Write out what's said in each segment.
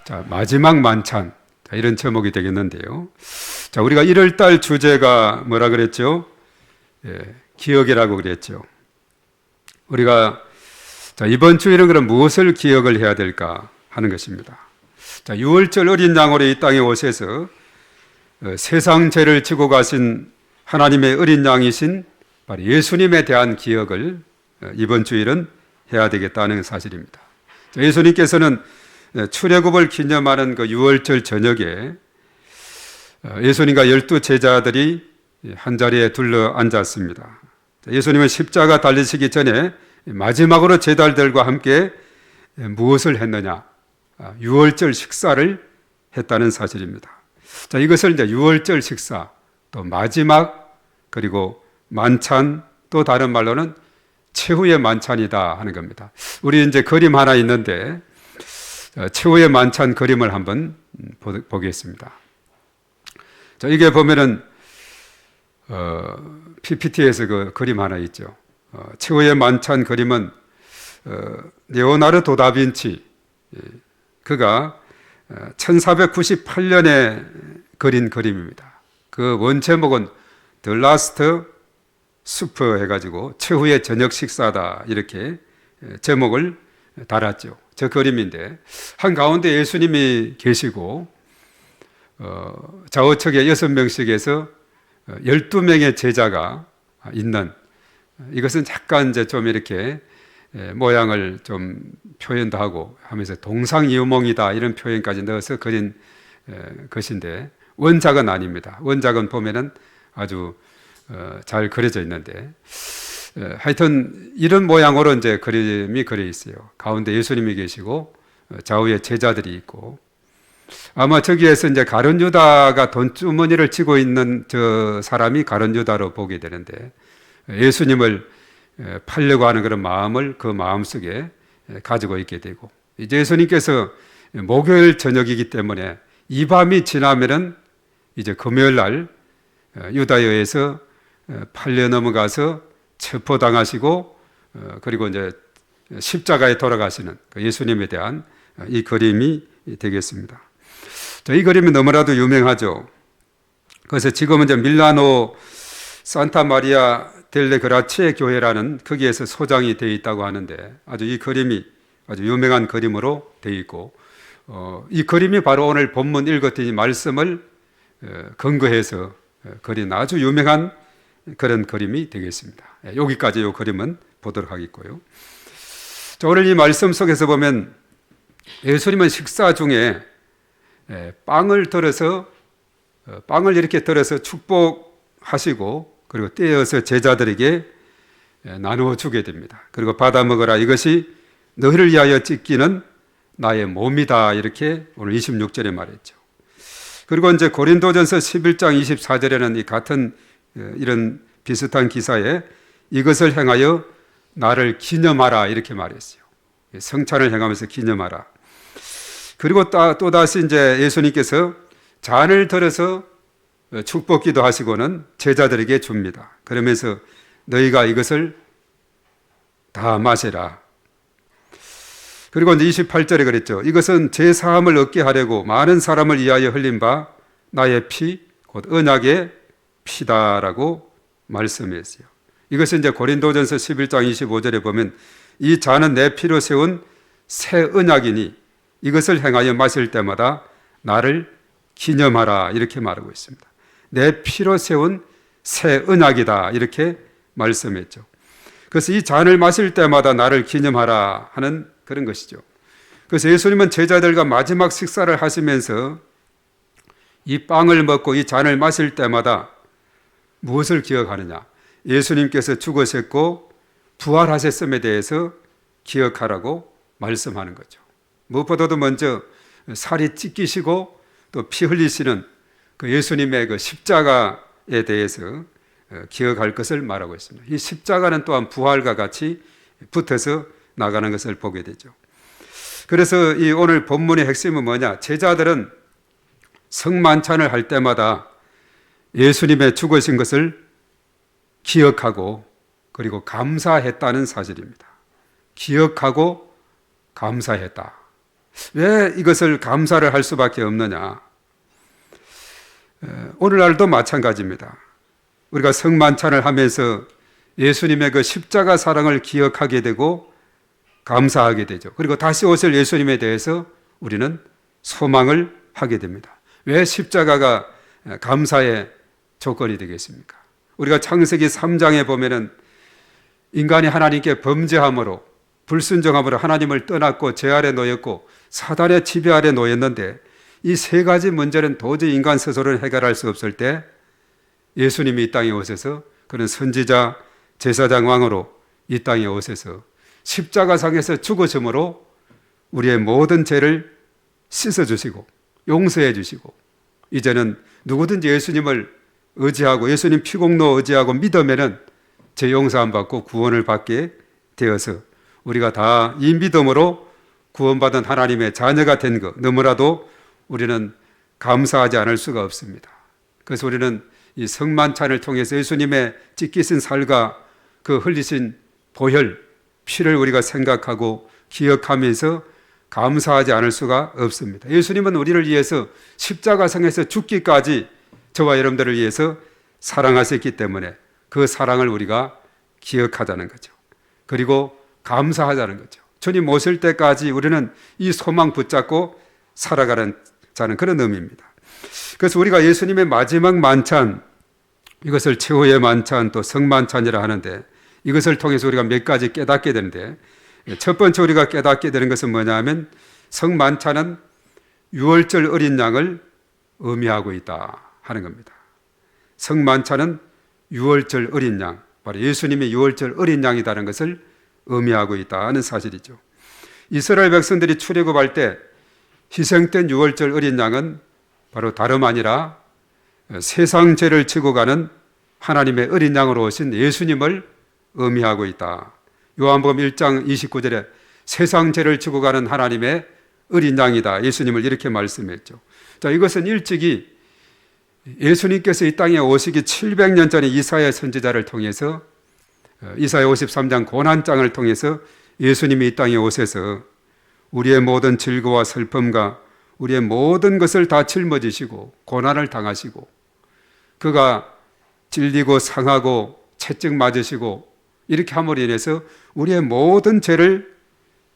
자, 마지막 만찬. 자, 이런 제목이 되겠는데요. 자, 우리가 1월달 주제가 뭐라 그랬죠? 기억이라고 그랬죠. 우리가 자, 이번 주일은 그럼 무엇을 기억을 해야 될까 하는 것입니다. 자, 6월절 어린 양으로 이 땅에 오셔서 세상 죄를 지고 가신 하나님의 어린 양이신 바로 예수님에 대한 기억을 이번 주일은 해야 되겠다는 사실입니다. 자, 예수님께서는 출애굽을 기념하는 그 6월절 저녁에 예수님과 12 제자들이 한자리에 둘러 앉았습니다. 예수님은 십자가 달리시기 전에 마지막으로 제자들과 함께 무엇을 했느냐? 6월절 식사를 했다는 사실입니다. 자, 이것을 이제 6월절 식사, 또 마지막, 그리고 만찬, 또 다른 말로는 최후의 만찬이다 하는 겁니다. 우리 이제 그림 하나 있는데 최후의 만찬 그림을 한번 보겠습니다. 자, 이게 보면은 PPT에서 그 그림 하나 있죠. 최후의 만찬 그림은 레오나르도 다빈치, 그가 1498년에 그린 그림입니다. 그 원제목은 The Last Supper 해가지고 최후의 저녁 식사다 이렇게 제목을 달았죠. 저 그림인데 한가운데 예수님이 계시고 좌우측에 6명씩에서 12명의 제자가 있는, 이것은 약간 이제 좀 이렇게 모양을 좀 표현도 하고 하면서 동상이몽이다 이런 표현까지 넣어서 그린 것인데 원작은 아닙니다. 원작은 보면은 아주 잘 그려져 있는데 하여튼 이런 모양으로 이제 그림이 그려 있어요. 가운데 예수님이 계시고 좌우에 제자들이 있고, 아마 저기에서 이제 가룟 유다가 돈주머니를 쥐고 있는 저 사람이 가룟 유다로 보게 되는데 예수님을 팔려고 하는 그런 마음을 그 마음 속에 가지고 있게 되고, 이제 예수님께서 목요일 저녁이기 때문에 이 밤이 지나면은 이제 금요일 날 유다에 의해서 팔려 넘어가서 체포당하시고 그리고 이제 십자가에 돌아가시는 예수님에 대한 이 그림이 되겠습니다. 자, 이 그림이 너무나도 유명하죠. 그래서 지금은 이제 밀라노 산타 마리아 델레 그라치에 교회라는 거기에서 소장이 되어 있다고 하는데 아주 이 그림이 아주 유명한 그림으로 되어 있고, 이 그림이 바로 오늘 본문 읽었던 이 말씀을 근거해서 그린 아주 유명한 그런 그림이 되겠습니다. 여기까지 이 그림은 보도록 하겠고요. 자, 오늘 이 말씀 속에서 보면 예수님은 식사 중에 빵을 이렇게 들어서 축복하시고 그리고 떼어서 제자들에게 나누어 주게 됩니다. 그리고 받아 먹어라, 이것이 너희를 위하여 찢기는 나의 몸이다, 이렇게 오늘 26절에 말했죠. 그리고 이제 고린도전서 11장 24절에는 이 같은 이런 비슷한 기사에 이것을 행하여 나를 기념하라 이렇게 말했어요. 성찬을 행하면서 기념하라. 그리고 또다시 이제 예수님께서 잔을 들어서 축복기도 하시고는 제자들에게 줍니다. 그러면서 너희가 이것을 다 마시라. 그리고 이제 28절에 그랬죠. 이것은 제 사함을 얻게 하려고 많은 사람을 위하여 흘린 바 나의 피, 곧 언약의 피다라고 말씀했어요. 이것은 이제 고린도전서 11장 25절에 보면 이 잔은 내 피로 세운 새 언약이니 이것을 행하여 마실 때마다 나를 기념하라 이렇게 말하고 있습니다. 내 피로 세운 새 언약이다 이렇게 말씀했죠. 그래서 이 잔을 마실 때마다 나를 기념하라 하는 그런 것이죠. 그래서 예수님은 제자들과 마지막 식사를 하시면서 이 빵을 먹고 이 잔을 마실 때마다 무엇을 기억하느냐? 예수님께서 죽으셨고 부활하셨음에 대해서 기억하라고 말씀하는 거죠. 무엇보다도 먼저 살이 찢기시고 또 피 흘리시는 그 예수님의 그 십자가에 대해서 기억할 것을 말하고 있습니다. 이 십자가는 또한 부활과 같이 붙어서 나가는 것을 보게 되죠. 그래서 이 오늘 본문의 핵심은 뭐냐? 제자들은 성만찬을 할 때마다 예수님의 죽으신 것을 기억하고 그리고 감사했다는 사실입니다. 기억하고 감사했다. 왜 이것을 감사를 할 수밖에 없느냐? 오늘날도 마찬가지입니다. 우리가 성만찬을 하면서 예수님의 그 십자가 사랑을 기억하게 되고 감사하게 되죠. 그리고 다시 오실 예수님에 대해서 우리는 소망을 하게 됩니다. 왜 십자가가 감사의 조건이 되겠습니까? 우리가 창세기 3장에 보면은 인간이 하나님께 범죄함으로 불순종함으로 하나님을 떠났고 죄 아래 놓였고 사단의 지배 아래 놓였는데 이 세 가지 문제는 도저히 인간 스스로는 해결할 수 없을 때 예수님이 이 땅에 오셔서 그는 선지자 제사장 왕으로 이 땅에 오셔서 십자가상에서 죽으심으로 우리의 모든 죄를 씻어주시고 용서해 주시고 이제는 누구든지 예수님을 의지하고 예수님 피공로 의지하고 믿으면은 죄 용서함 받고 구원을 받게 되어서 우리가 다 이 믿음으로 구원받은 하나님의 자녀가 된 것 너무나도 우리는 감사하지 않을 수가 없습니다. 그래서 우리는 이 성만찬을 통해서 예수님의 찢기신 살과 그 흘리신 보혈, 피를 우리가 생각하고 기억하면서 감사하지 않을 수가 없습니다. 예수님은 우리를 위해서 십자가상에서 죽기까지 저와 여러분들을 위해서 사랑하셨기 때문에 그 사랑을 우리가 기억하자는 거죠. 그리고 감사하자는 거죠. 주님 오실 때까지 우리는 이 소망 붙잡고 살아가는 자는 그런 의미입니다. 그래서 우리가 예수님의 마지막 만찬, 이것을 최후의 만찬 또 성만찬이라 하는데 이것을 통해서 우리가 몇 가지 깨닫게 되는데 첫 번째 우리가 깨닫게 되는 것은 뭐냐면 성만찬은 유월절 어린 양을 의미하고 있다 하는 겁니다. 성만찬은 유월절 어린 양, 바로 예수님의 유월절 어린 양이라는 것을 의미하고 있다는 사실이죠. 이스라엘 백성들이 출애굽할 때 희생된 유월절 어린 양은 바로 다름 아니라 세상 죄를 지고 가는 하나님의 어린 양으로 오신 예수님을 의미하고 있다. 요한복음 1장 29절에 세상 죄를 지고 가는 하나님의 어린 양이다. 예수님을 이렇게 말씀했죠. 자, 이것은 일찍이 예수님께서 이 땅에 오시기 700년 전에 이사야 선지자를 통해서 이사야 53장 고난장을 통해서 예수님이 이 땅에 오셔서 우리의 모든 질고와 슬픔과 우리의 모든 것을 다 짊어지시고 고난을 당하시고 그가 찔리고 상하고 채찍 맞으시고 이렇게 함으로 인해서 우리의 모든 죄를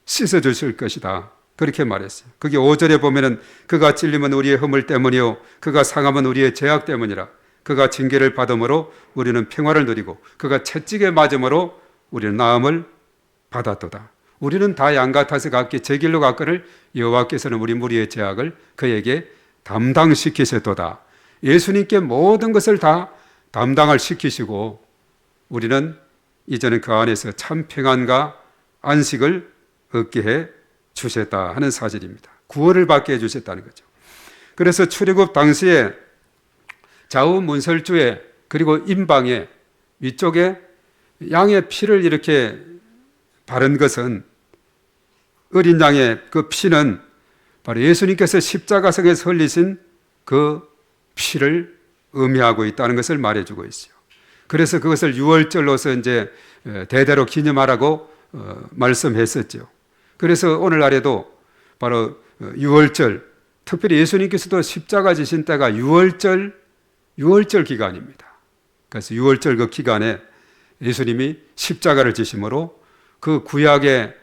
씻어주실 것이다. 그렇게 말했어요. 그게 5절에 보면은 그가 찔리면 우리의 허물 때문이요 그가 상하면 우리의 죄악 때문이라. 그가 징계를 받음으로 우리는 평화를 누리고 그가 채찍에 맞음으로 우리는 나음을 받았도다. 우리는 다 양 같아서 각기 제 길로 갔거늘 여호와께서는 우리 무리의 죄악을 그에게 담당시키셨도다. 예수님께 모든 것을 다 담당을 시키시고 우리는 이제는 그 안에서 참 평안과 안식을 얻게 해 주셨다 하는 사실입니다. 구원을 받게 해 주셨다는 거죠. 그래서 출애굽 당시에 좌우 문설주에 그리고 임방에 위쪽에 양의 피를 이렇게 바른 것은 어린 양의 그 피는 바로 예수님께서 십자가상에서 흘리신 그 피를 의미하고 있다는 것을 말해주고 있어요. 그래서 그것을 유월절로서 이제 대대로 기념하라고 말씀했었죠. 그래서 오늘날에도 바로 유월절, 특별히 예수님께서도 십자가 지신 때가 유월절 기간입니다. 그래서 유월절 그 기간에 예수님이 십자가를 지심으로 그 구약의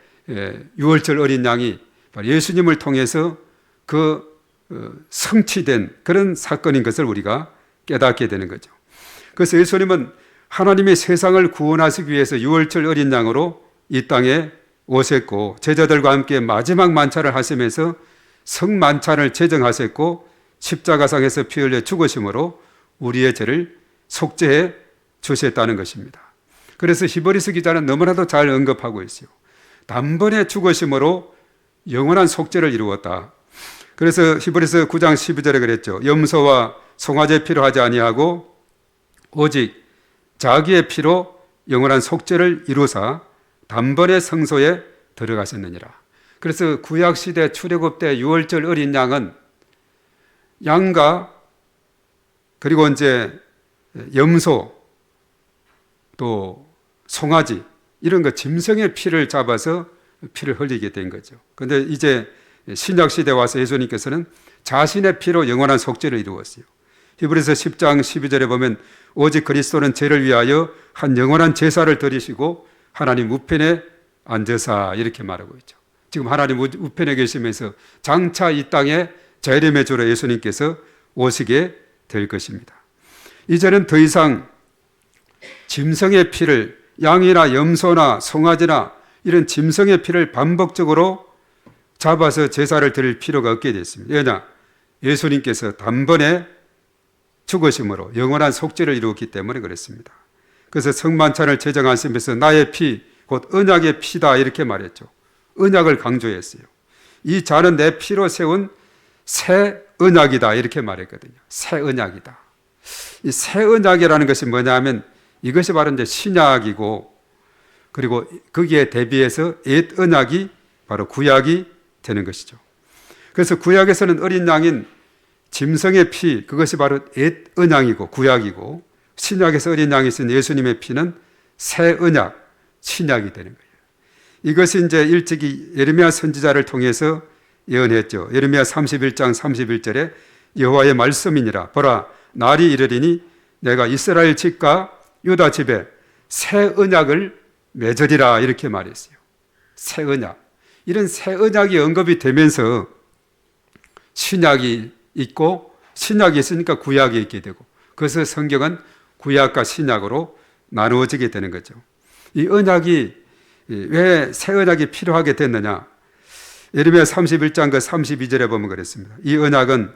유월절 어린 양이 예수님을 통해서 그 성취된 그런 사건인 것을 우리가 깨닫게 되는 거죠. 그래서 예수님은 하나님의 세상을 구원하시기 위해서 유월절 어린 양으로 이 땅에 오셨고 제자들과 함께 마지막 만찬을 하시면서 성만찬을 제정하셨고 십자가상에서 피 흘려 죽으심으로 우리의 죄를 속죄해 주셨다는 것입니다. 그래서 히브리서 기자는 너무나도 잘 언급하고 있어요. 단번에 죽으심으로 영원한 속죄를 이루었다. 그래서 히브리서 9장 12절에 그랬죠. 염소와 송아지의 피로 하지 아니하고 오직 자기의 피로 영원한 속죄를 이루사 단번에 성소에 들어가셨느니라. 그래서 구약시대 출애굽 때 유월절 어린 양은 양과 그리고 이제 염소 또 송아지 이런 거 짐승의 피를 잡아서 피를 흘리게 된 거죠. 그런데 이제 신약 시대에 와서 예수님께서는 자신의 피로 영원한 속죄를 이루었어요. 히브리서 10장 12절에 보면 오직 그리스도는 죄를 위하여 한 영원한 제사를 드리시고 하나님 우편에 앉으사 이렇게 말하고 있죠. 지금 하나님 우편에 계시면서 장차 이 땅에 재림의 주로 예수님께서 오시게 될 것입니다. 이제는 더 이상 짐승의 피를 양이나 염소나 송아지나 이런 짐승의 피를 반복적으로 잡아서 제사를 드릴 필요가 없게 됐습니다. 왜냐? 예수님께서 단번에 죽으심으로 영원한 속죄를 이루었기 때문에 그랬습니다. 그래서 성만찬을 제정하시면서 나의 피, 곧 언약의 피다 이렇게 말했죠. 언약을 강조했어요. 이 잔은 내 피로 세운 새 언약이다 이렇게 말했거든요. 새 언약이다. 이 새 언약이라는 것이 뭐냐 하면 이것이 바로 이제 신약이고 그리고 거기에 대비해서 옛 언약이 바로 구약이 되는 것이죠. 그래서 구약에서는 어린 양인 짐승의 피, 그것이 바로 옛 언약이고 구약이고 신약에서 어린 양이 쓴 예수님의 피는 새 언약, 신약이 되는 거예요. 이것이 이제 일찍이 예레미야 선지자를 통해서 예언했죠. 예레미야 31장 31절에 여호와의 말씀이니라. 보라, 날이 이르리니 내가 이스라엘 집과 유다 집에 새 언약을 맺으리라 이렇게 말했어요. 새 언약. 이런 새 언약이 언급이 되면서 신약이 있고 신약이 있으니까 구약이 있게 되고 그래서 성경은 구약과 신약으로 나누어지게 되는 거죠. 이 언약이 왜 새 언약이 필요하게 됐느냐? 예레미야 31장 그 32절에 보면 그랬습니다. 이 언약은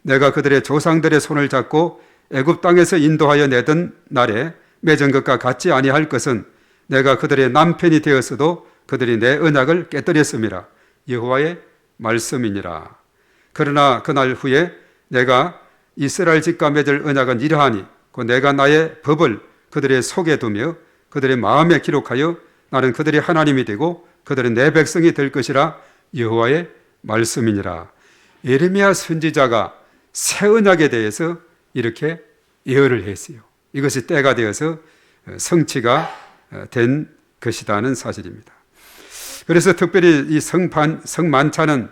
내가 그들의 조상들의 손을 잡고 애굽 땅에서 인도하여 내던 날에 맺은 것과 같지 아니할 것은 내가 그들의 남편이 되었어도 그들이 내 언약을 깨뜨렸음이라. 여호와의 말씀이니라. 그러나 그날 후에 내가 이스라엘 집과 맺을 언약은 이러하니 곧 내가 나의 법을 그들의 속에 두며 그들의 마음에 기록하여 나는 그들의 하나님이 되고 그들은 내 백성이 될 것이라. 여호와의 말씀이니라. 예레미야 선지자가 새 언약에 대해서 이렇게 예언을 했어요. 이것이 때가 되어서 성취가 된 것이라는 사실입니다. 그래서 특별히 이 성만찬은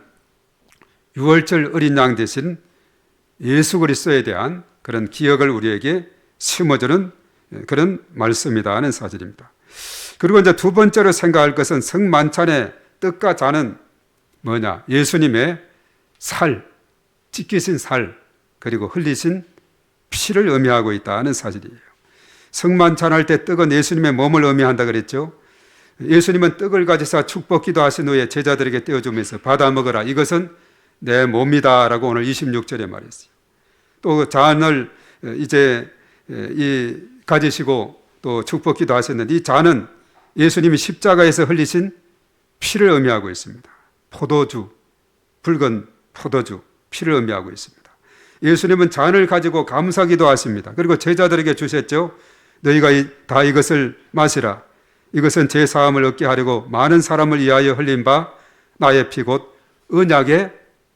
유월절 어린 양 대신 예수 그리스도에 대한 그런 기억을 우리에게 심어주는 그런 말씀이다 하는 사실입니다. 그리고 이제 두 번째로 생각할 것은 성만찬의 떡과 잔은 뭐냐? 예수님의 살, 찢기신 살, 그리고 흘리신 피를 의미하고 있다는 사실이에요. 성만찬할 때 떡은 예수님의 몸을 의미한다 그랬죠. 예수님은 떡을 가지사 축복 기도하신 후에 제자들에게 떼어주면서 받아 먹어라. 이것은 내 몸이다 라고 오늘 26절에 말했어요. 또 잔을 이제 가지시고 또 축복 기도하셨는데 이 잔은 예수님이 십자가에서 흘리신 피를 의미하고 있습니다. 포도주, 붉은 포도주, 피를 의미하고 있습니다. 예수님은 잔을 가지고 감사기도 하십니다. 그리고 제자들에게 주셨죠. 너희가 다 이것을 마시라. 이것은 제 사함을 얻게 하려고 많은 사람을 위하여 흘린 바 나의 피 곧 언약의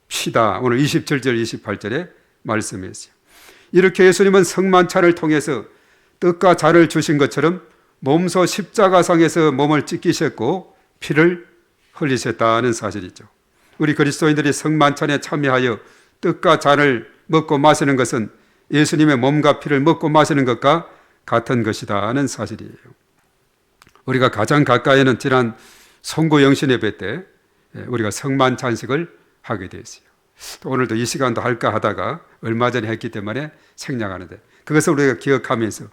피다. 오늘 27절 28절에 말씀했어요. 이렇게 예수님은 성만찬을 통해서 떡과 잔을 주신 것처럼 몸소 십자가상에서 몸을 찢기셨고 피를 흘리셨다는 사실이죠. 우리 그리스도인들이 성만찬에 참여하여 떡과 잔을 먹고 마시는 것은 예수님의 몸과 피를 먹고 마시는 것과 같은 것이다 하는 사실이에요. 우리가 가장 가까이는 지난 송구영신 예배 때 우리가 성만찬식을 하게 되었어요. 또 오늘도 이 시간도 할까 하다가 얼마 전에 했기 때문에 생략하는데 그것을 우리가 기억하면서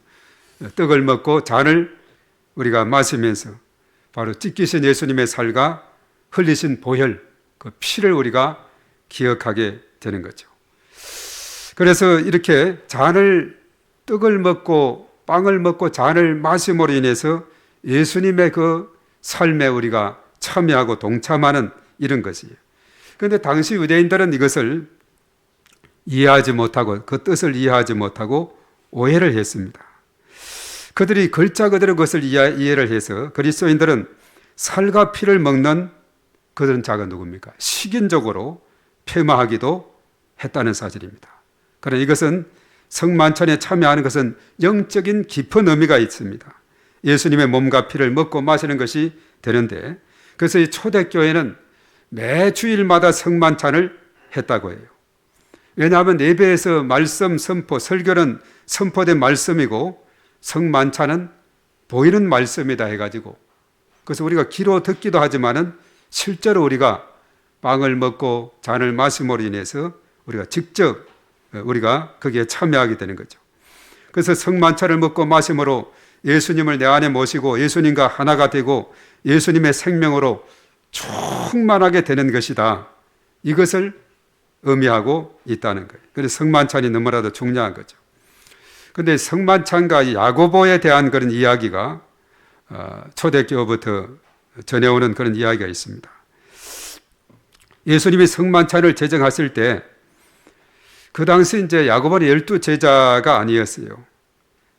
떡을 먹고 잔을 우리가 마시면서 바로 찢기신 예수님의 살과 흘리신 보혈, 그 피를 우리가 기억하게 되는 거죠. 그래서 이렇게 떡을 먹고 빵을 먹고 잔을 마심으로 인해서 예수님의 그 삶에 우리가 참여하고 동참하는 이런 것이에요. 그런데 당시 유대인들은 이것을 이해하지 못하고 그 뜻을 이해하지 못하고 오해를 했습니다. 그들이 글자 그대로 그것을 이해를 해서 그리스도인들은 살과 피를 먹는 그런 자가 누굽니까? 식인적으로 폐마하기도 했다는 사실입니다. 그러나 이것은 성만찬에 참여하는 것은 영적인 깊은 의미가 있습니다. 예수님의 몸과 피를 먹고 마시는 것이 되는데 그래서 이 초대교회는 매 주일마다 성만찬을 했다고 해요. 왜냐하면 예배에서 말씀 선포, 설교는 선포된 말씀이고 성만찬은 보이는 말씀이다 해가지고, 그래서 우리가 귀로 듣기도 하지만은 실제로 우리가 빵을 먹고 잔을 마심으로 인해서 우리가 직접 우리가 거기에 참여하게 되는 거죠. 그래서 성만찬을 먹고 마심으로 예수님을 내 안에 모시고 예수님과 하나가 되고 예수님의 생명으로 충만하게 되는 것이다. 이것을 의미하고 있다는 거예요. 그래서 성만찬이 너무나도 중요한 거죠. 그런데 성만찬과 야고보에 대한 그런 이야기가 초대교부터 전해오는 그런 이야기가 있습니다. 예수님이 성만찬을 제정하실 때 그 당시 이제 야고보는 12제자가 아니었어요.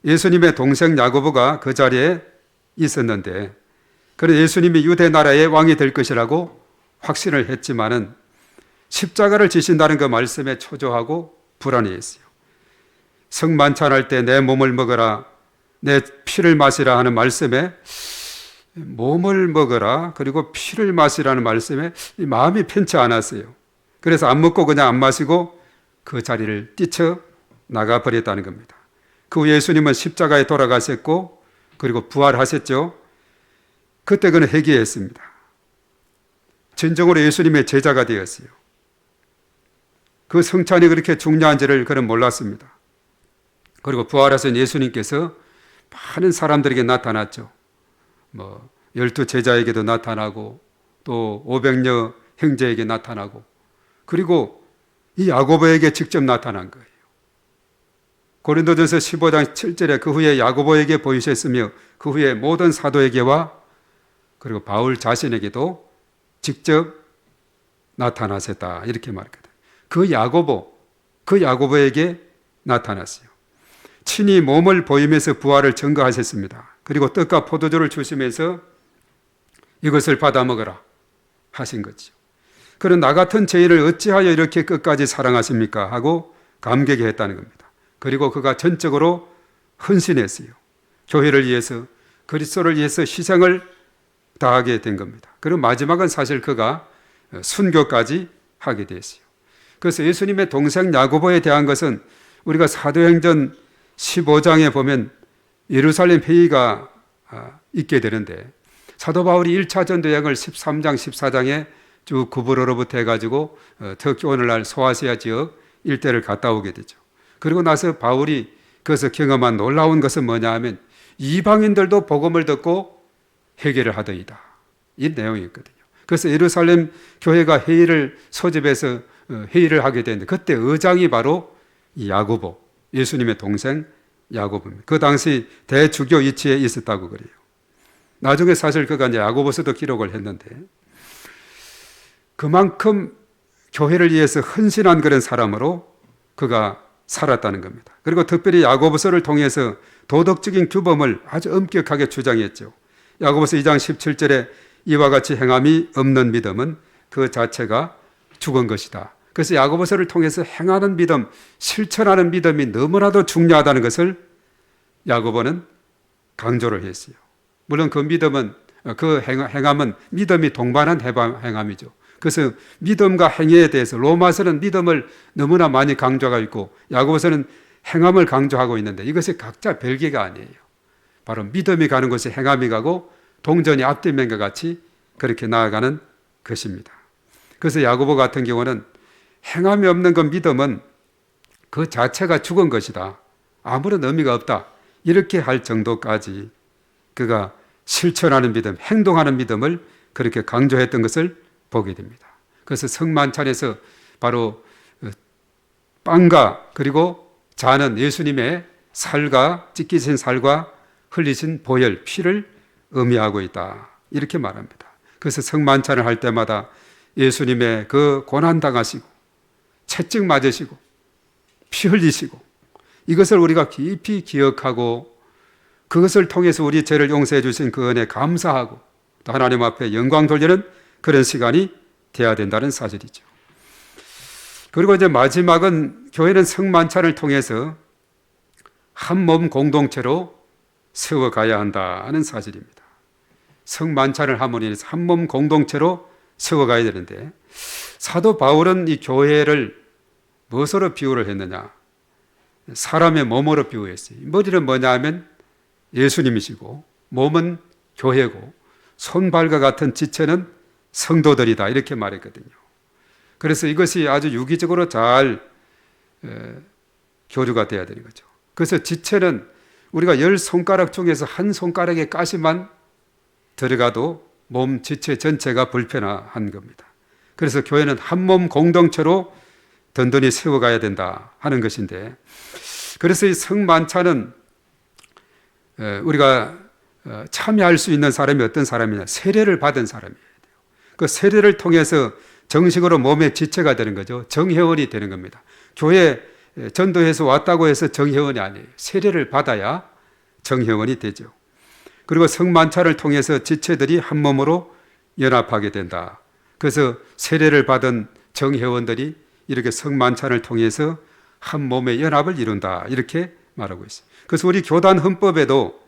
예수님의 동생 야고보가 그 자리에 있었는데, 그런 예수님이 유대 나라의 왕이 될 것이라고 확신을 했지만은 십자가를 지신다는 그 말씀에 초조하고 불안해했어요. 성만찬할 때 내 몸을 먹어라, 내 피를 마시라 하는 말씀에 몸을 먹어라 그리고 피를 마시라는 말씀에 마음이 편치 않았어요. 그래서 안 먹고 그냥 안 마시고 그 자리를 뛰쳐 나가 버렸다는 겁니다. 그 후 예수님은 십자가에 돌아가셨고 그리고 부활하셨죠. 그때 그는 회개했습니다. 진정으로 예수님의 제자가 되었어요. 그 성찬이 그렇게 중요한지를 그는 몰랐습니다. 그리고 부활하신 예수님께서 많은 사람들에게 나타났죠. 12제자에게도 나타나고 또 500여 형제에게 나타나고, 그리고 이 야고보에게 직접 나타난 거예요. 고린도전서 15장 7절에 그 후에 야고보에게 보이셨으며 그 후에 모든 사도에게와 그리고 바울 자신에게도 직접 나타나셨다, 이렇게 말했거든요. 그 야고보에게 나타났어요. 친히 몸을 보이면서 부활을 증거하셨습니다. 그리고 떡과 포도주를 주시면서 이것을 받아 먹어라 하신 거죠. 그런 나 같은 죄인을 어찌하여 이렇게 끝까지 사랑하십니까 하고 감격해 했다는 겁니다. 그리고 그가 전적으로 헌신했어요. 교회를 위해서, 그리스도를 위해서 희생을 다하게 된 겁니다. 그리고 마지막은 사실 그가 순교까지 하게 됐어요. 그래서 예수님의 동생 야고보에 대한 것은 우리가 사도행전 15장에 보면 예루살렘 회의가 있게 되는데, 사도 바울이 1차 전도 여행을 13장, 14장에 쭉 구브로로부터 해가지고 특히 오늘날 소아시아 지역 일대를 갔다 오게 되죠. 그리고 나서 바울이 그것을 경험한 놀라운 것은 뭐냐 하면 이방인들도 복음을 듣고 회개를 하더이다, 이 내용이었거든요. 그래서 예루살렘 교회가 회의를 소집해서 회의를 하게 되는데, 그때 의장이 바로 이 야고보, 예수님의 동생 야고보입니다. 그 당시 대주교 위치에 있었다고 그래요. 나중에 사실 그가 이제 야고보서도 기록을 했는데, 그만큼 교회를 위해서 헌신한 그런 사람으로 그가 살았다는 겁니다. 그리고 특별히 야고보서를 통해서 도덕적인 규범을 아주 엄격하게 주장했죠. 야고보서 2장 17절에 이와 같이 행함이 없는 믿음은 그 자체가 죽은 것이다. 그래서 야고보서를 통해서 행하는 믿음, 실천하는 믿음이 너무나도 중요하다는 것을 야고보는 강조를 했어요. 물론 그 믿음은, 그 행함은 믿음이 동반한 행함이죠. 그래서 믿음과 행위에 대해서 로마서는 믿음을 너무나 많이 강조하고 있고 야고보서는 행함을 강조하고 있는데, 이것이 각자 별개가 아니에요. 바로 믿음이 가는 곳에 행함이 가고 동전이 앞뒤면과 같이 그렇게 나아가는 것입니다. 그래서 야고보 같은 경우는 행함이 없는 그 믿음은 그 자체가 죽은 것이다, 아무런 의미가 없다, 이렇게 할 정도까지 그가 실천하는 믿음, 행동하는 믿음을 그렇게 강조했던 것을 보게 됩니다. 그래서 성만찬에서 바로 빵과 그리고 잔은 예수님의 살과 찢기신 살과 흘리신 보혈, 피를 의미하고 있다, 이렇게 말합니다. 그래서 성만찬을 할 때마다 예수님의 그 고난당하시고 채찍 맞으시고 피 흘리시고 이것을 우리가 깊이 기억하고 그것을 통해서 우리 죄를 용서해 주신 그 은혜 감사하고 또 하나님 앞에 영광 돌리는 그런 시간이 돼야 된다는 사실이죠. 그리고 이제 마지막은 교회는 성만찬을 통해서 한 몸 공동체로 세워가야 한다는 사실입니다. 성만찬을 함으로 인해서 한 몸 공동체로 세워가야 되는데, 사도 바울은 이 교회를 무엇으로 비유를 했느냐? 사람의 몸으로 비유했어요. 머리는 뭐냐 하면 예수님이시고, 몸은 교회고, 손발과 같은 지체는 성도들이다, 이렇게 말했거든요. 그래서 이것이 아주 유기적으로 잘 교류가 돼야 되는 거죠. 그래서 지체는 우리가 10손가락 중에서 한 손가락의 가시만 들어가도 몸 지체 전체가 불편한 겁니다. 그래서 교회는 한 몸 공동체로 든든히 세워가야 된다 하는 것인데, 그래서 이 성만찬은 우리가 참여할 수 있는 사람이 어떤 사람이냐? 세례를 받은 사람이어야 돼요. 그 세례를 통해서 정식으로 몸의 지체가 되는 거죠. 정회원이 되는 겁니다. 교회 전도해서 왔다고 해서 정회원이 아니에요. 세례를 받아야 정회원이 되죠. 그리고 성만찬을 통해서 지체들이 한 몸으로 연합하게 된다. 그래서 세례를 받은 정회원들이 이렇게 성만찬을 통해서 한 몸의 연합을 이룬다, 이렇게 말하고 있어요. 그래서 우리 교단 헌법에도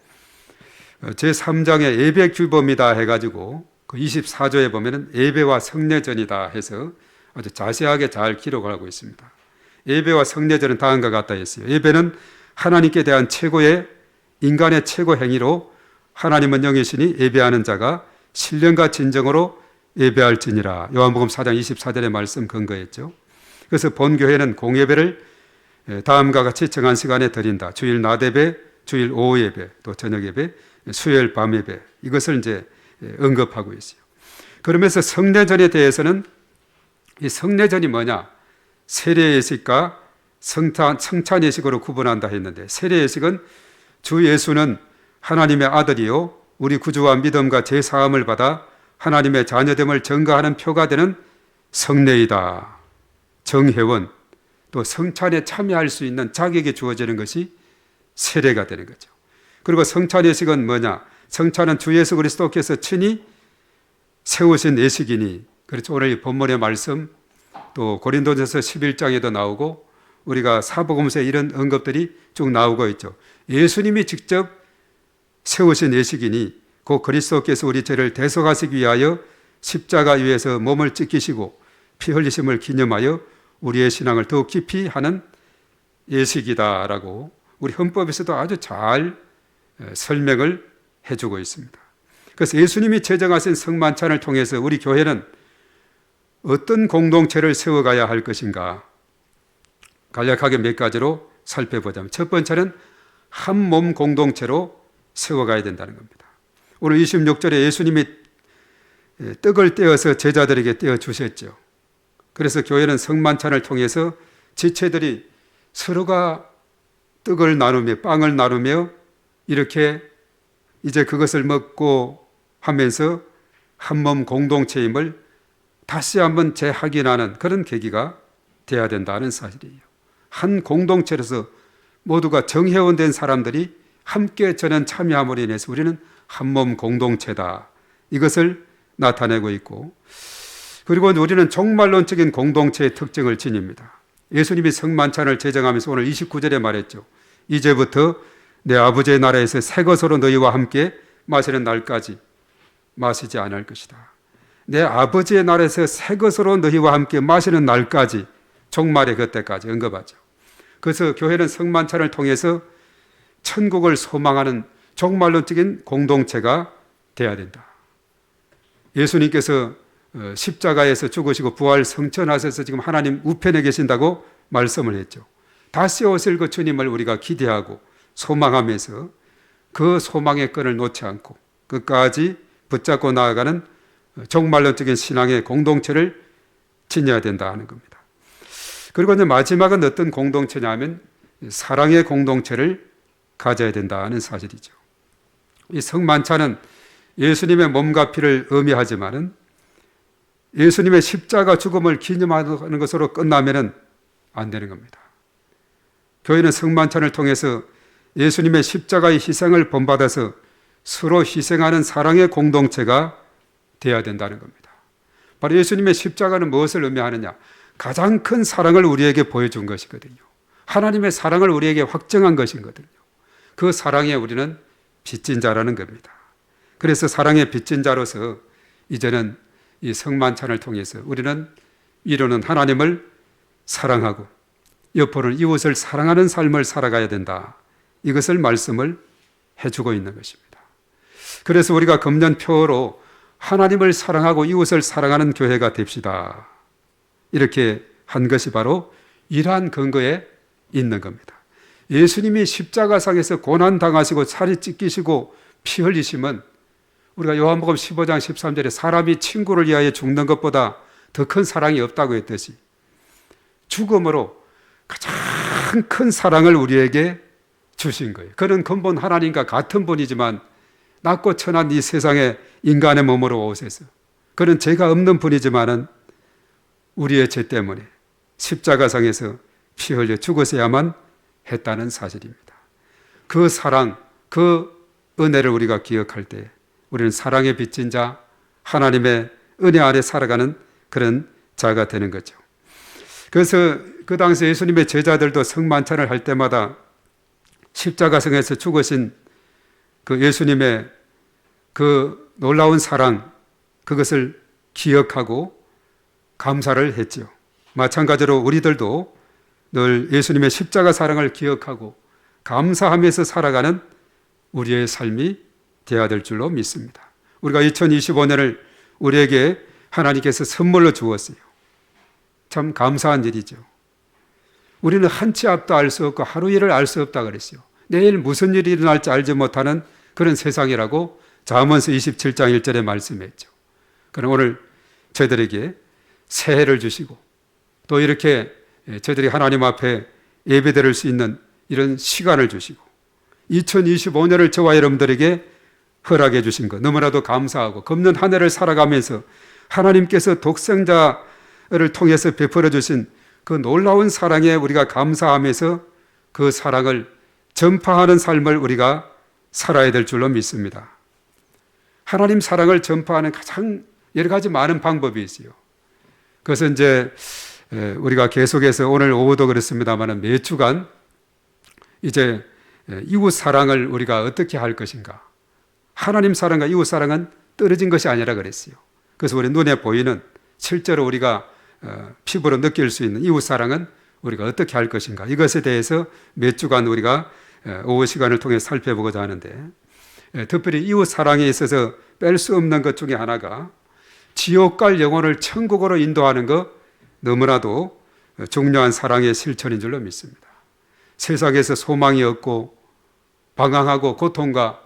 제3장의 예배 규범이다 해가지고 그 24조에 보면은 예배와 성례전이다 해서 아주 자세하게 잘 기록을 하고 있습니다. 예배와 성례전은 다음과 같다 했어요. 예배는 하나님께 대한 최고의 인간의 최고 행위로 하나님은 영이시니 예배하는 자가 신령과 진정으로 예배할지니라. 요한복음 4장 24절의 말씀 근거했죠. 그래서 본교회는 공예배를 다음과 같이 정한 시간에 드린다. 주일 낮 예배, 주일 오후 예배, 또 저녁 예배, 수요일 밤 예배, 이것을 이제 언급하고 있어요. 그러면서 성례전에 대해서는 이 성례전이 뭐냐? 세례 예식과 성찬 예식으로 구분한다 했는데, 세례 예식은 주 예수는 하나님의 아들이요 우리 구주와 믿음과 제사함을 받아 하나님의 자녀됨을 증거하는 표가 되는 성례이다. 정회원, 또 성찬에 참여할 수 있는 자격이 주어지는 것이 세례가 되는 거죠. 그리고 성찬 예식은 뭐냐? 성찬은 주 예수 그리스도께서 친히 세우신 예식이니, 그렇죠. 오늘 이 본문의 말씀, 또 고린도전서 11장에도 나오고 우리가 사복음서에 이런 언급들이 쭉 나오고 있죠. 예수님이 직접 세우신 예식이니 곧 그리스도께서 우리 죄를 대속하시기 위하여 십자가 위에서 몸을 찢기시고 피 흘리심을 기념하여 우리의 신앙을 더욱 깊이 하는 예식이다라고 우리 헌법에서도 아주 잘 설명을 해주고 있습니다. 그래서 예수님이 제정하신 성만찬을 통해서 우리 교회는 어떤 공동체를 세워가야 할 것인가, 간략하게 몇 가지로 살펴보자면, 첫 번째는 한 몸 공동체로 세워가야 된다는 겁니다. 오늘 26절에 예수님이 떡을 떼어서 제자들에게 떼어주셨죠. 그래서 교회는 성만찬을 통해서 지체들이 서로가 떡을 나누며 빵을 나누며 이렇게 이제 그것을 먹고 하면서 한 몸 공동체임을 다시 한번 재확인하는 그런 계기가 돼야 된다는 사실이에요. 한 공동체로서 모두가 정회원 된 사람들이 함께 저는 참여함으로 인해서 우리는 한 몸 공동체다, 이것을 나타내고 있고, 그리고 우리는 종말론적인 공동체의 특징을 지닙니다. 예수님이 성만찬을 제정하면서 오늘 29절에 말했죠. 이제부터 내 아버지의 나라에서 새 것으로 너희와 함께 마시는 날까지 마시지 않을 것이다. 내 아버지의 나라에서 새 것으로 너희와 함께 마시는 날까지, 종말의 그때까지 언급하죠. 그래서 교회는 성만찬을 통해서 천국을 소망하는 종말론적인 공동체가 되어야 된다. 예수님께서 십자가에서 죽으시고 부활 성천하셔서 지금 하나님 우편에 계신다고 말씀을 했죠. 다시 오실 그 주님을 우리가 기대하고 소망하면서 그 소망의 끈을 놓지 않고 끝까지 붙잡고 나아가는 종말론적인 신앙의 공동체를 지녀야 된다 하는 겁니다. 그리고 이제 마지막은 어떤 공동체냐면 사랑의 공동체를 가져야 된다는 사실이죠. 이 성만찬은 예수님의 몸과 피를 의미하지만은 예수님의 십자가 죽음을 기념하는 것으로 끝나면은 안 되는 겁니다. 교회는 성만찬을 통해서 예수님의 십자가의 희생을 본받아서 서로 희생하는 사랑의 공동체가 되어야 된다는 겁니다. 바로 예수님의 십자가는 무엇을 의미하느냐? 가장 큰 사랑을 우리에게 보여준 것이거든요. 하나님의 사랑을 우리에게 확정한 것이거든요. 그 사랑에 우리는 빚진 자라는 겁니다. 그래서 사랑의 빚진 자로서 이제는 이 성만찬을 통해서 우리는 위로는 하나님을 사랑하고 옆으로는 이웃을 사랑하는 삶을 살아가야 된다. 이것을 말씀을 해주고 있는 것입니다. 그래서 우리가 금년표로 하나님을 사랑하고 이웃을 사랑하는 교회가 됩시다. 이렇게 한 것이 바로 이러한 근거에 있는 겁니다. 예수님이 십자가상에서 고난당하시고 살이 찢기시고 피 흘리심은 우리가 요한복음 15장 13절에 사람이 친구를 위하여 죽는 것보다 더 큰 사랑이 없다고 했듯이 죽음으로 가장 큰 사랑을 우리에게 주신 거예요. 그는 근본 하나님과 같은 분이지만 낮고 천한 이 세상에 인간의 몸으로 오셔서 그는 죄가 없는 분이지만은 우리의 죄 때문에 십자가상에서 피 흘려 죽으셔야만 했다는 사실입니다. 그 사랑, 그 은혜를 우리가 기억할 때 우리는 사랑에 빚진 자, 하나님의 은혜 아래 살아가는 그런 자가 되는 거죠. 그래서 그 당시 예수님의 제자들도 성만찬을 할 때마다 십자가상에서 죽으신 그 예수님의 그 놀라운 사랑, 그것을 기억하고 감사를 했죠. 마찬가지로 우리들도 늘 예수님의 십자가 사랑을 기억하고 감사하면서 살아가는 우리의 삶이 되어야 될 줄로 믿습니다. 우리가 2025년을 우리에게 하나님께서 선물로 주었어요. 참 감사한 일이죠. 우리는 한 치 앞도 알 수 없고 하루 일을 알 수 없다 그랬어요. 내일 무슨 일이 일어날지 알지 못하는 그런 세상이라고 잠언서 27장 1절에 말씀했죠. 그럼 오늘 저희들에게 새해를 주시고 또 이렇게 저희들이 하나님 앞에 예배드릴 수 있는 이런 시간을 주시고 2025년을 저와 여러분들에게 허락해 주신 것 너무나도 감사하고 금년 한 해를 살아가면서 하나님께서 독생자를 통해서 베풀어 주신 그 놀라운 사랑에 우리가 감사하면서 그 사랑을 전파하는 삶을 우리가 살아야 될 줄로 믿습니다. 하나님 사랑을 전파하는 가장 여러 가지 많은 방법이 있어요. 그것은 이제 우리가 계속해서 오늘 오후도 그렇습니다만 매 주간 이제 이웃 사랑을 우리가 어떻게 할 것인가. 하나님 사랑과 이웃 사랑은 떨어진 것이 아니라 그랬어요. 그래서 우리 눈에 보이는 실제로 우리가 피부로 느낄 수 있는 이웃 사랑은 우리가 어떻게 할 것인가. 이것에 대해서 몇 주간 우리가 오후 시간을 통해 살펴보고자 하는데 특별히 이웃 사랑에 있어서 뺄 수 없는 것 중에 하나가 지옥 갈 영혼을 천국으로 인도하는 것 너무나도 중요한 사랑의 실천인 줄로 믿습니다. 세상에서 소망이 없고 방황하고 고통과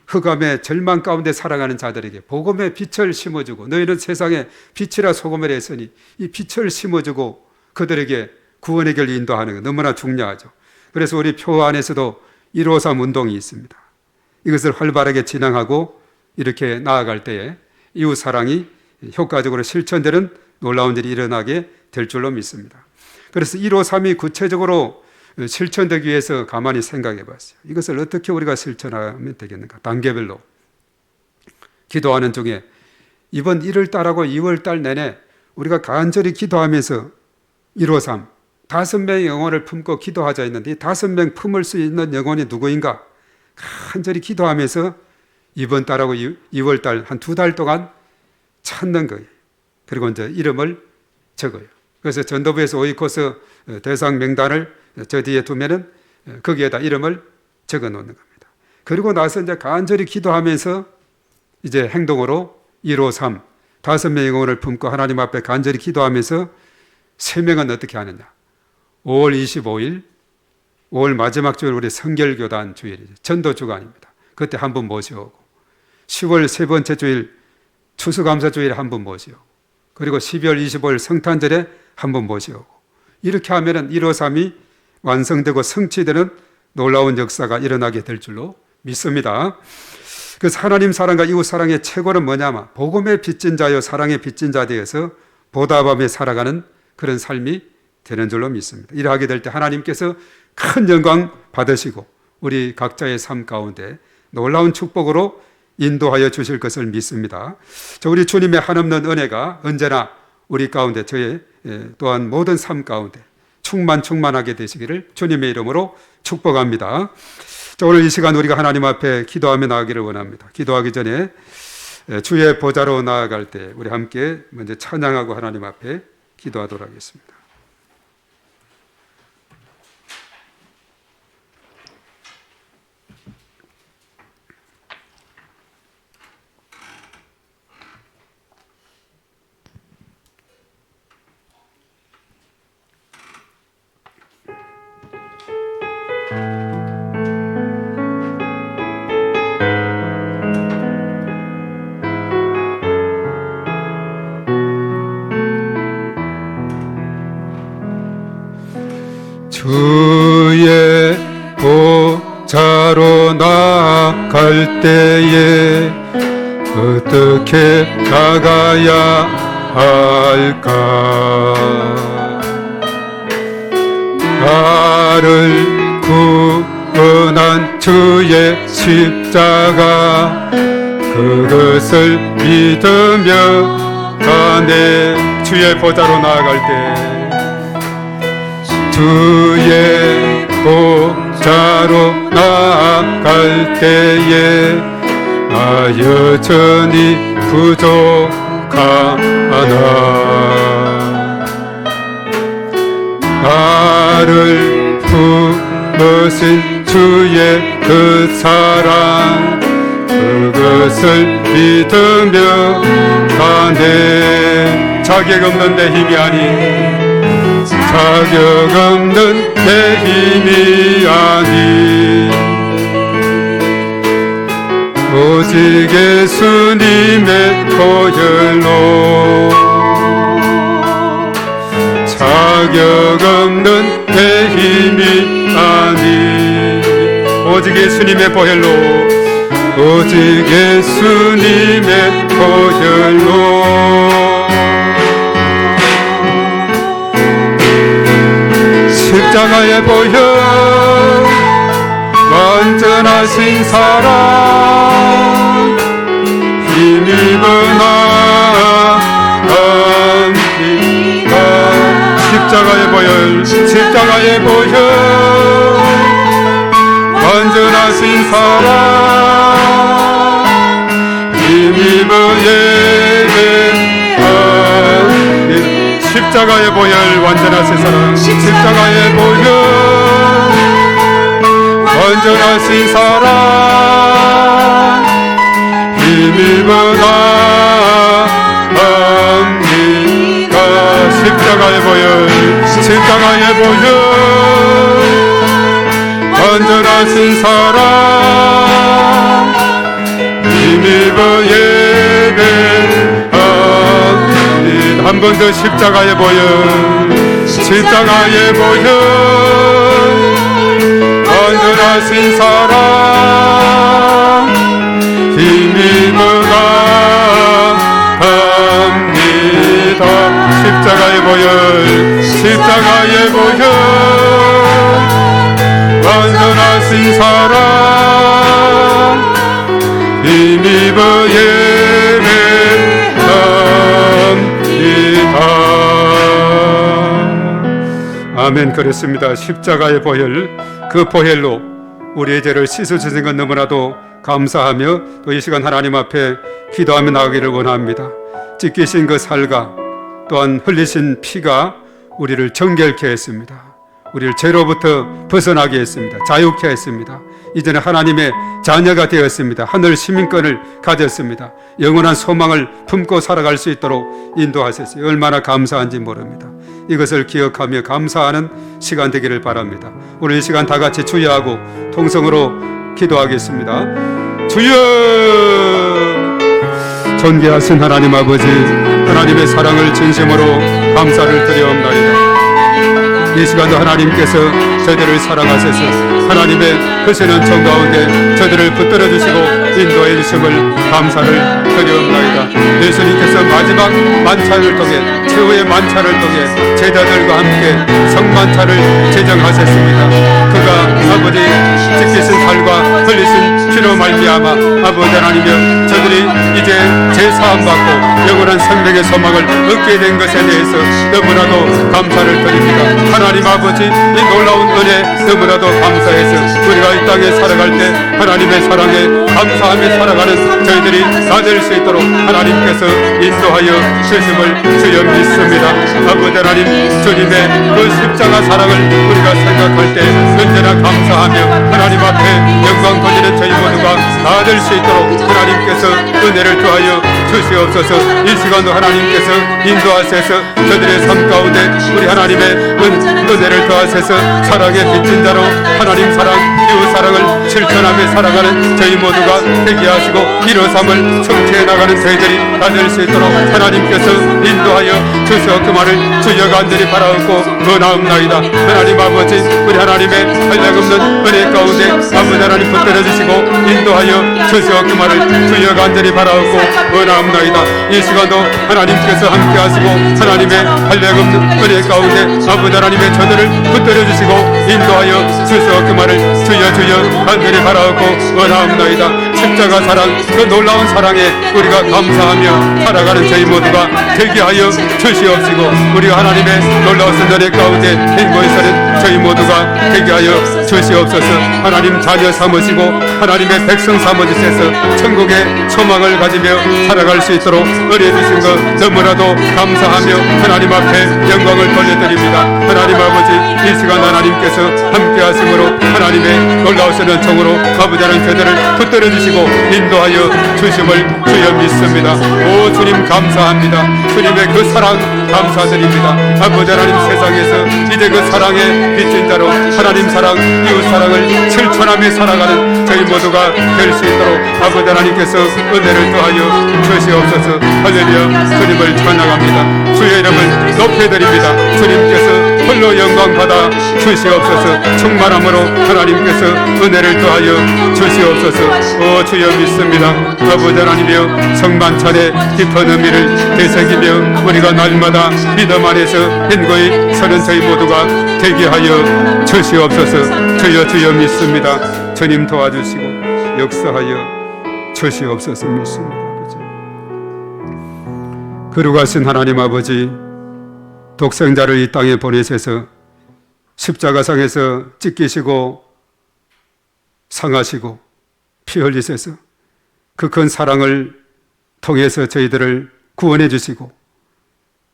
흑암의 절망 가운데 살아가는 자들에게 복음의 빛을 심어주고 너희는 세상에 빛이라 소금이라 했으니 이 빛을 심어주고 그들에게 구원의 길을 인도하는 것 너무나 중요하죠. 그래서 우리 표 안에서도 153 운동이 있습니다. 이것을 활발하게 진행하고 이렇게 나아갈 때에 이웃 사랑이 효과적으로 실천되는 놀라운 일이 일어나게 될 줄로 믿습니다. 그래서 153이 구체적으로 실천되기 위해서 가만히 생각해 봤어요. 이것을 어떻게 우리가 실천하면 되겠는가? 단계별로 기도하는 중에 이번 1월 달하고 2월 달 내내 우리가 간절히 기도하면서 153 5명의 영혼을 품고 기도하자 했는데 이 5명 품을 수 있는 영혼이 누구인가? 간절히 기도하면서 이번 달하고 2월 달 한 2달 동안 찾는 거예요. 그리고 이제 이름을 적어요. 그래서 전도부에서 오이코스 대상 명단을 저 뒤에 두면은 거기에다 이름을 적어 놓는 겁니다. 그리고 나서 이제 간절히 기도하면서 이제 행동으로 153 5명의 영혼을 품고 하나님 앞에 간절히 기도하면서 3명은 어떻게 하느냐? 5월 25일 5월 마지막 주일 우리 성결교단 주일이죠. 전도주간입니다. 그때 한 분 모셔오고 10월 세 번째 주일 추수감사 주일에 한 분 모셔오고 그리고 12월 25일 성탄절에 한 분 모셔오고 이렇게 하면은 153이 완성되고 성취되는 놀라운 역사가 일어나게 될 줄로 믿습니다. 그래서 하나님 사랑과 이웃 사랑의 최고는 뭐냐면 복음의 빚진 자여 사랑의 빚진 자 되어서 보답하며 살아가는 그런 삶이 되는 줄로 믿습니다. 이러하게 될 때 하나님께서 큰 영광 받으시고 우리 각자의 삶 가운데 놀라운 축복으로 인도하여 주실 것을 믿습니다. 우리 주님의 한없는 은혜가 언제나 우리 가운데 저의 또한 모든 삶 가운데 충만하게 되시기를 주님의 이름으로 축복합니다. 오늘 이 시간 우리가 하나님 앞에 기도하며 나가기를 원합니다. 기도하기 전에 주의 보좌로 나아갈 때 우리 함께 먼저 찬양하고 하나님 앞에 기도하도록 하겠습니다. 주의 보좌로 나아갈 때에 어떻게 나가야 할까? 나를 구원한 주의 십자가 그것을 믿으며 가네. 주의 보좌로 나아갈 때 주의 보좌로 나아갈 때에 나 여전히 부족하나 나를 품으신 주의 그 사랑 그것을 믿으며 가네. 자격 없는 내 힘이 아닌 자격 없는 내 힘이 아닌 오직 예수님의 보혈로 자격 없는 내 힘이 아닌 오직 예수님의 보혈로 오직 예수님의 보혈로 십자가의 보혈 완전하신 사랑 힘입어 나갑니다. 십자가의 보혈 십자가의 보혈 완전하신 사랑 힘입어 예배합니다. 십자가의 보혈 완전하신 사랑 십자가의 보혈 완전하신 사랑 힘입어 나갑니다. 십자가의 보혈 십자가의 보혈 완전하신 사랑 힘입어 예배합니다. 한 번 더 십자가의 보혈 십자가의 보혈 완전하신 사랑 힘입어 나갑니다. 십자가의 보혈 십자가의 보혈 완전하신 사랑 힘입어 아멘. 그렇습니다. 십자가의 보혈 그 보혈로 우리의 죄를 씻어주신 것 너무나도 감사하며 또 이 시간 하나님 앞에 기도하며 나가기를 원합니다. 찢기신 그 살과 또한 흘리신 피가 우리를 정결케 했습니다. 우리를 죄로부터 벗어나게 했습니다. 자유케 했습니다. 이제는 하나님의 자녀가 되었습니다. 하늘 시민권을 가졌습니다. 영원한 소망을 품고 살아갈 수 있도록 인도하셨어요. 얼마나 감사한지 모릅니다. 이것을 기억하며 감사하는 시간 되기를 바랍니다. 오늘 이 시간 다 같이 주여하고 통성으로 기도하겠습니다. 주여! 존귀하신 하나님 아버지, 하나님의 사랑을 진심으로 감사를 드려옵나이다. 이 시간도 하나님께서 저희들을 사랑하셔서 하나님의 크시는 정 가운데 저희들을 붙들어 주시고 인도해 주심을 감사를 드려옵나이다. 예수님께서 마지막 만찬을 통해 최후의 만찬을 통해 제자들과 함께 성만찬을 제정하셨습니다. 그가 아버지 찢기신 살과 흘리신 피로 말미암아 아버지 하나님이여 저들이 이제 재사함받고 영원한 생명의 소망을 얻게 된 것에 대해서 너무나도 감사를 드립니다. 하나님 아버지 이 놀라운 은혜 너무나도 감사해서 우리가 이 땅에 살아갈 때 하나님의 사랑에 감사하며 살아가는 저희들이 다 될 수 있도록 하나님께서 인도하여 주심을 주여 믿습니다. 아버지 하나님 주님의 그 십자가 사랑을 우리가 생각할 때 언제나 감사하며 하나님 앞에 영광 돌리는 저희 모두가 다 될 수 있도록 하나님께서 은혜를 더하여 주시옵소서. 이 시간도 하나님께서 인도하셔서 저들의 삶 가운데 우리 하나님의 은혜를 더하셔서 사랑의 빚진 자로 하나님 사랑, 이웃 사랑을 실천하며 살아가는 저희 모두가 되게 하시고 이루삼을 성취해 나가는 저희들이 다 될 수 있도록 하나님께서 인도하여 주시옵기만을 주여 간절히 바라옵고 원하옵나이다. 하나님 아버지 우리 하나님의 한량없는 은혜 가운데 아버지 하나님 붙들어 주시고 인도하여 주시옵기만을 주여 간절히 바라옵고 원하옵나이다. 이 시간도 하나님께서 함께 하시고 하나님의 한량없는 은혜 가운데 아버지 하나님의 저들을 붙들어 주시고 인도하여 주시옵기만을 주여 간절히 바라옵고 원하옵나이다. 십자가 사랑 그 놀라운 사랑에 우리가 감사하며 살아가는 저희 모두가 되게 하여 주시옵시고 우리가 하나님의 놀라우신 은혜 가운데 행보에서는 저희 모두가 되게 하여 주시옵소서. 하나님 자녀 삼으시고 하나님의 백성 삼으시셔서 천국의 소망을 가지며 살아갈 수 있도록 은혜 주신 것 너무나도 감사하며 하나님 앞에 영광을 돌려드립니다. 하나님 아버지 이 시간 하나님께서 함께 하심으로 하나님의 놀라우신 은총으로 아버지 하나님 저들을 붙들어 주시고 인도하여 주심을 주여 믿습니다. 오 주님 감사합니다. 주님의 그 사랑 감사드립니다. 아버지 하나님 세상에서 이제 그 사랑의 빚진 자로 하나님 사랑, 이웃 사랑을 실천하며 살아가는 저희 모두가 될 수 있도록 아버지 하나님께서 은혜를 더하여 주시옵소서. 할렐루야. 주님을 찬양합니다. 주의 이름을 높여드립니다. 주님께서 홀로 영광 받아 주시옵소서. 충만함으로 하나님께서 은혜를 더하여 주시옵소서. 오 주여 믿습니다. 아버지 하나님이여 성만찬의 깊은 의미를 되새기며 우리가 날마다 믿음 안에서 인고히 서는 저희 모두가 되게 하여 주시옵소서. 주여 믿습니다. 주님 도와주시고 역사하여 주시옵소서. 믿습니다. 아버지 거룩하신 하나님 아버지 독생자를 이 땅에 보내셔서 십자가상에서 찢기시고 상하시고 피 흘리셔서 그 큰 사랑을 통해서 저희들을 구원해 주시고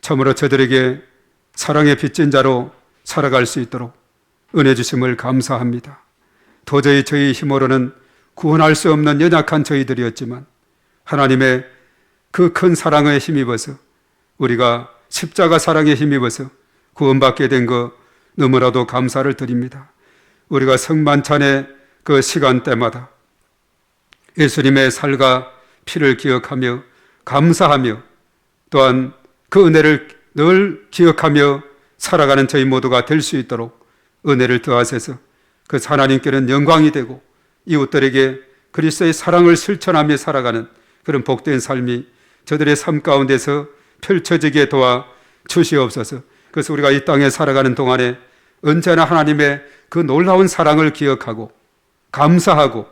참으로 저들에게 사랑의 빚진 자로 살아갈 수 있도록 은혜 주심을 감사합니다. 도저히 저희 힘으로는 구원할 수 없는 연약한 저희들이었지만 하나님의 그 큰 사랑에 힘입어서 우리가 십자가 사랑에 힘입어서 구원받게 된 것 너무나도 감사를 드립니다. 우리가 성만찬의 그 시간대마다 예수님의 살과 피를 기억하며 감사하며 또한 그 은혜를 늘 기억하며 살아가는 저희 모두가 될 수 있도록 은혜를 더하셔서 그 하나님께는 영광이 되고 이웃들에게 그리스도의 사랑을 실천하며 살아가는 그런 복된 삶이 저들의 삶 가운데서 펼쳐지게 도와 주시옵소서. 그래서 우리가 이 땅에 살아가는 동안에 언제나 하나님의 그 놀라운 사랑을 기억하고 감사하고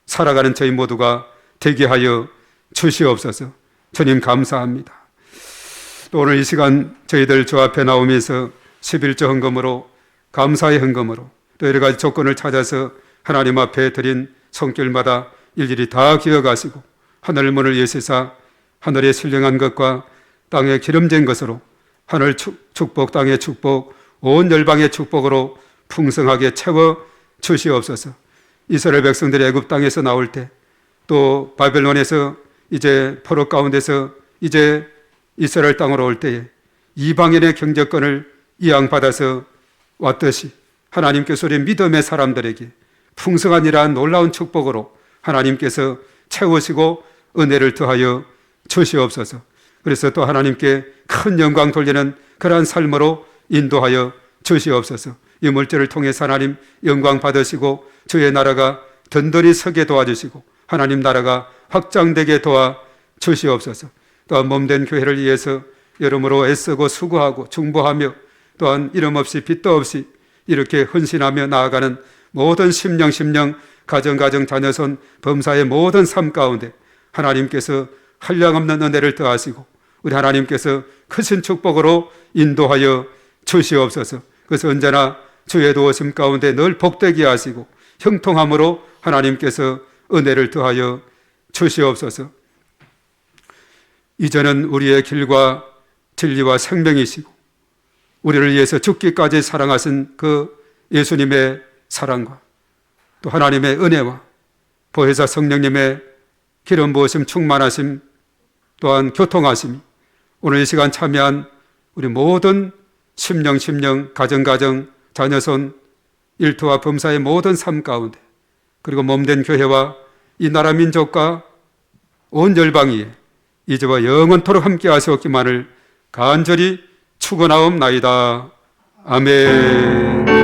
살아가는 저희 모두가 되게 하여 주시옵소서. 주님 감사합니다. 또 오늘 이 시간 저희들 주 앞에 나오면서 11조 헌금으로 감사의 헌금으로 또 여러 가지 조건을 찾아서 하나님 앞에 드린 손길마다 일일이 다 기억하시고 하늘 문을 여시사 하늘에 신령한 것과 땅에 기름진 것으로 하늘 축복, 땅의 축복, 온 열방의 축복으로 풍성하게 채워 주시옵소서. 이스라엘 백성들이 애굽 땅에서 나올 때 또 바벨론에서 이제 포로 가운데서 이제 이스라엘 땅으로 올 때에 이방인의 경제권을 이양받아서 왔듯이 하나님께서 우리 믿음의 사람들에게 풍성한 이러한 놀라운 축복으로 하나님께서 채우시고 은혜를 더하여 주시옵소서. 그래서 또 하나님께 큰 영광 돌리는 그러한 삶으로 인도하여 주시옵소서. 이 물질을 통해서 하나님 영광 받으시고 주의 나라가 든든히 서게 도와주시고 하나님 나라가 확장되게 도와 주시옵소서. 또한 몸된 교회를 위해서 여러모로 애쓰고 수고하고 중보하며 또한 이름 없이 빚도 없이 이렇게 헌신하며 나아가는 모든 심령 가정 자녀손 범사의 모든 삶 가운데 하나님께서 한량없는 은혜를 더하시고 우리 하나님께서 크신 축복으로 인도하여 주시옵소서. 그래서 언제나 주의 도우심 가운데 늘 복되게 하시고 형통함으로 하나님께서 은혜를 더하여 주시옵소서. 이제는 우리의 길과 진리와 생명이시고 우리를 위해서 죽기까지 사랑하신 그 예수님의 사랑과 또 하나님의 은혜와 보혜사 성령님의 기름 부으심 충만하심 또한 교통하심이 오늘 이 시간 참여한 우리 모든 심령 가정 자녀손 일터와 범사의 모든 삶 가운데 그리고 몸된 교회와 이 나라 민족과 온 열방이 이제와 영원토록 함께 하시옵기만을 간절히 축원하옵나이다. 아멘.